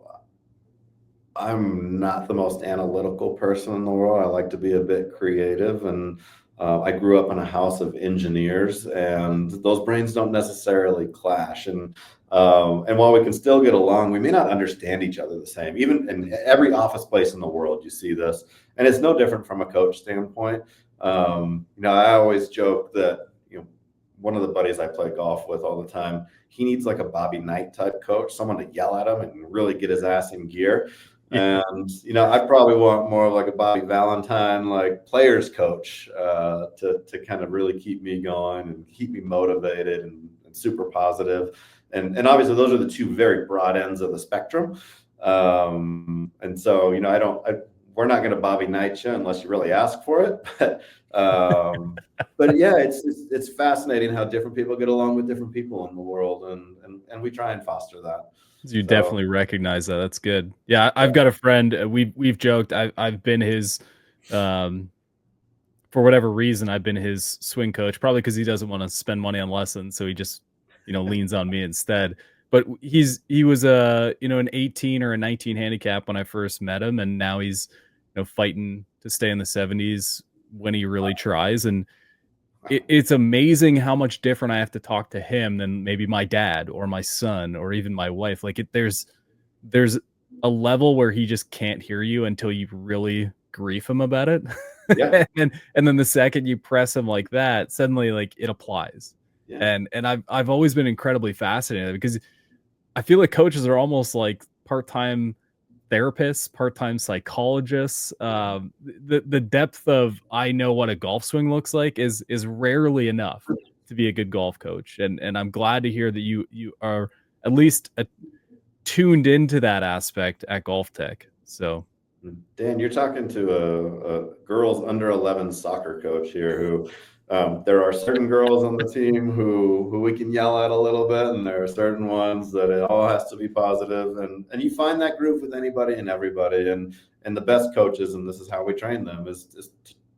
Speaker 2: I'm not the most analytical person in the world. I like to be a bit creative, and I grew up in a house of engineers, and those brains don't necessarily clash. And while we can still get along, we may not understand each other the same. Even in every office place in the world, you see this, and it's no different from a coach standpoint. I always joke that one of the buddies I play golf with all the time, he needs like a Bobby Knight type coach, someone to yell at him and really get his ass in gear.
Speaker 1: Yeah.
Speaker 2: And I probably want more of like a Bobby Valentine, like players coach, to kind of really keep me going and keep me motivated and super positive. And obviously those are the two very broad ends of the spectrum. And so we're not going to Bobby Knight you unless you really ask for it. But yeah, it's fascinating how different people get along with different people in the world, and we try and foster that.
Speaker 1: You
Speaker 2: So
Speaker 1: definitely recognize that. That's good. Yeah,
Speaker 2: yeah.
Speaker 1: I've got a friend. We've joked. I've been his, um, for whatever reason, I've been his swing coach. Probably because he doesn't want to spend money on lessons, so he just leans on me instead. But he was an 18 or a 19 handicap when I first met him, and now he's fighting to stay in the 70s when he really tries. And it's amazing how much different I have to talk to him than maybe my dad or my son or even my wife. Like there's a level where he just can't hear you until you really grief him about it.
Speaker 2: Yeah.
Speaker 1: And then the second you press him like that, suddenly like it applies.
Speaker 2: Yeah.
Speaker 1: And I've always been incredibly fascinated because I feel like coaches are almost like part-time therapists, part-time psychologists. The depth of I know what a golf swing looks like is rarely enough to be a good golf coach. And I'm glad to hear that you are at least tuned into that aspect at GolfTec. So
Speaker 2: Dan, you're talking to a girls under 11 soccer coach here who there are certain girls on the team who we can yell at a little bit, and there are certain ones that it all has to be positive, and you find that group with anybody and everybody, and the best coaches, and this is how we train them, is to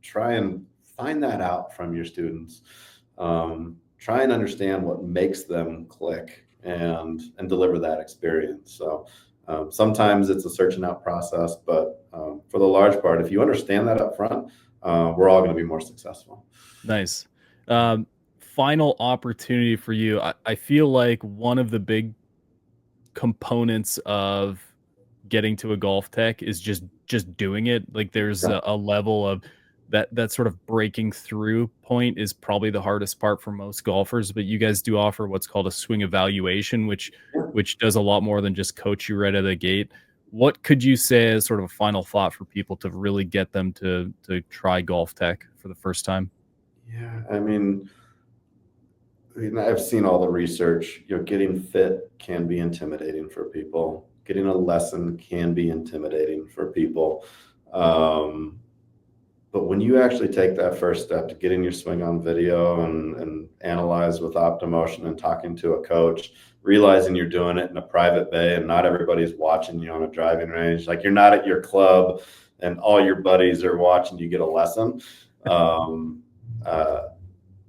Speaker 2: try and find that out from your students. Try and understand what makes them click and deliver that experience. So sometimes it's a searching out process, but for the large part, if you understand that up front, we're all going to be more successful.
Speaker 1: nice. Final opportunity for you. I feel like one of the big components of getting to a golf tech is just doing it. Like there's
Speaker 2: Yeah.
Speaker 1: a level of that sort of breaking through point is probably the hardest part for most golfers, but you guys do offer what's called a swing evaluation, which does a lot more than just coach you right out of the gate. What could you say as sort of a final thought for people to really get them to try golf tech for the first time?
Speaker 2: Yeah, I've seen all the research. Getting fit can be intimidating for people. Getting a lesson can be intimidating for people. But when you actually take that first step to getting your swing on video and analyze with OptoMotion and talking to a coach, realizing you're doing it in a private bay and not everybody's watching you on a driving range, like you're not at your club and all your buddies are watching you get a lesson. Um,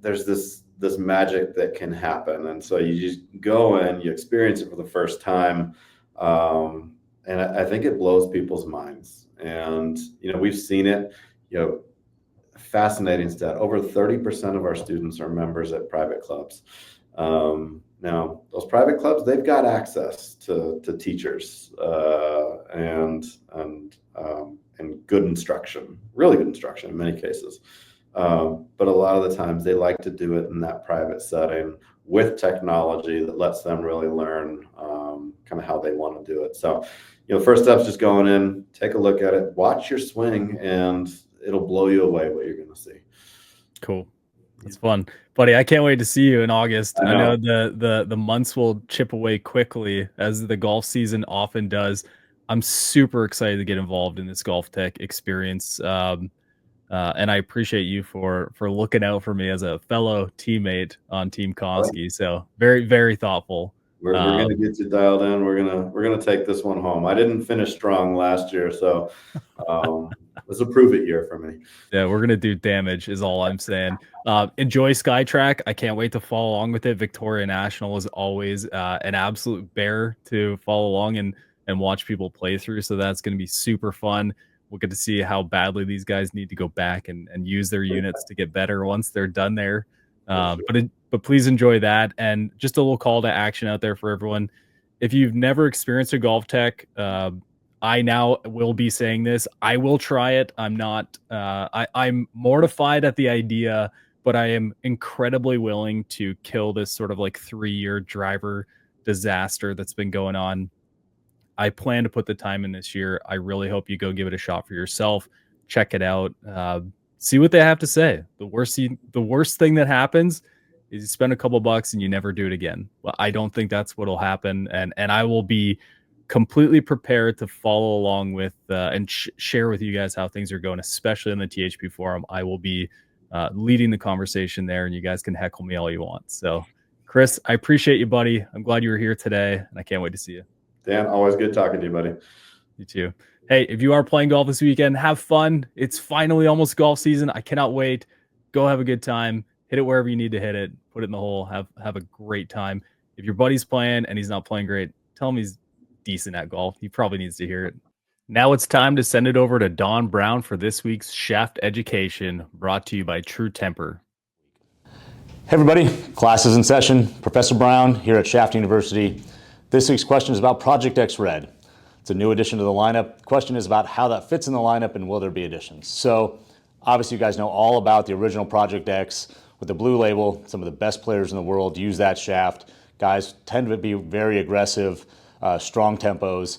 Speaker 2: there's this magic that can happen, and so you just go in, you experience it for the first time, and I think it blows people's minds. And we've seen it. Fascinating stat: over 30% of our students are members at private clubs. Now, those private clubs, they've got access to teachers and good instruction, really good instruction in many cases. But a lot of the times they like to do it in that private setting with technology that lets them really learn kind of how they want to do it. So, first step's just going in, take a look at it, watch your swing, and it'll blow you away what you're going to see.
Speaker 1: Cool. It's fun, buddy. I can't wait to see you in August.
Speaker 2: I
Speaker 1: I know
Speaker 2: know.
Speaker 1: the months will chip away quickly as the golf season often does. I'm super excited to get involved in this Golf Tech experience. And I appreciate you for looking out for me as a fellow teammate on Team Koski. So very, very thoughtful.
Speaker 2: We're gonna
Speaker 1: Um,
Speaker 2: get you dialed in. We're gonna take this one home. I didn't finish strong last year, so it's a prove it year for me.
Speaker 1: Yeah, we're gonna do damage is all I'm saying. Enjoy Skytrack. I can't wait to follow along with it. Victoria National is always an absolute bear to follow along and watch people play through. So that's gonna be super fun. We'll get to see how badly these guys need to go back and use their units to get better once they're done there.
Speaker 2: For sure.
Speaker 1: But please enjoy that. And just a little call to action out there for everyone. If you've never experienced a golf tech, I now will be saying this. I will try it. I'm not. I'm mortified at the idea, but I am incredibly willing to kill this sort of like 3-year driver disaster that's been going on. I plan to put the time in this year. I really hope you go give it a shot for yourself. Check it out. See what they have to say. The worst thing that happens is you spend a couple bucks and you never do it again. Well, I don't think that's what'll happen, and I will be completely prepared to follow along with and share with you guys how things are going, especially on the THP forum. I will be leading the conversation there, and you guys can heckle me all you want. So, Chris, I appreciate you, buddy. I'm glad you were here today, and I can't wait to see you.
Speaker 2: Dan, always good talking to you, buddy.
Speaker 1: You too. Hey, if you are playing golf this weekend, have fun. It's finally almost golf season. I cannot wait. Go have a good time. Hit it wherever you need to hit it. Put it in the hole. Have a great time. If your buddy's playing and he's not playing great, tell him he's decent at golf. He probably needs to hear it. Now it's time to send it over to Don Brown for this week's Shaft Education, brought to you by True Temper.
Speaker 3: Hey everybody, class is in session. Professor Brown here at Shaft University. This week's question is about Project X Red. It's a new addition to the lineup. The question is about how that fits in the lineup and will there be additions. So obviously you guys know all about the original Project X with the blue label. Some of the best players in the world use that shaft. Guys tend to be very aggressive, strong tempos.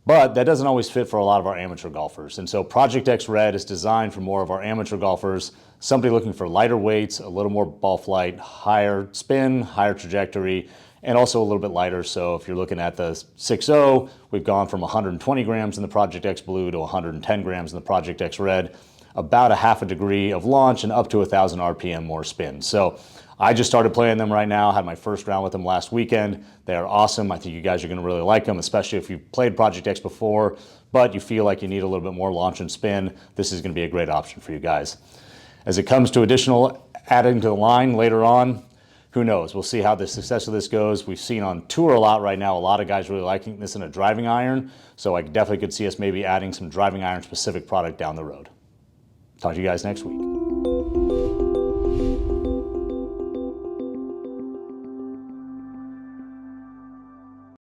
Speaker 3: But that doesn't always fit for a lot of our amateur golfers. And so Project X Red is designed for more of our amateur golfers, somebody looking for lighter weights, a little more ball flight, higher spin, higher trajectory, and also a little bit lighter. So if you're looking at the 6.0, we've gone from 120 grams in the Project X Blue to 110 grams in the Project X Red, about a half a degree of launch and up to 1,000 RPM more spin. So I just started playing them right now, had my first round with them last weekend. They are awesome. I think you guys are gonna really like them, especially if you've played Project X before, but you feel like you need a little bit more launch and spin. This is gonna be a great option for you guys. As it comes to additional adding to the line later on, who knows? We'll see how the success of this goes. We've seen on tour a lot right now, a lot of guys really liking this in a driving iron. So I definitely could see us maybe adding some driving iron specific product down the road. Talk to you guys next week.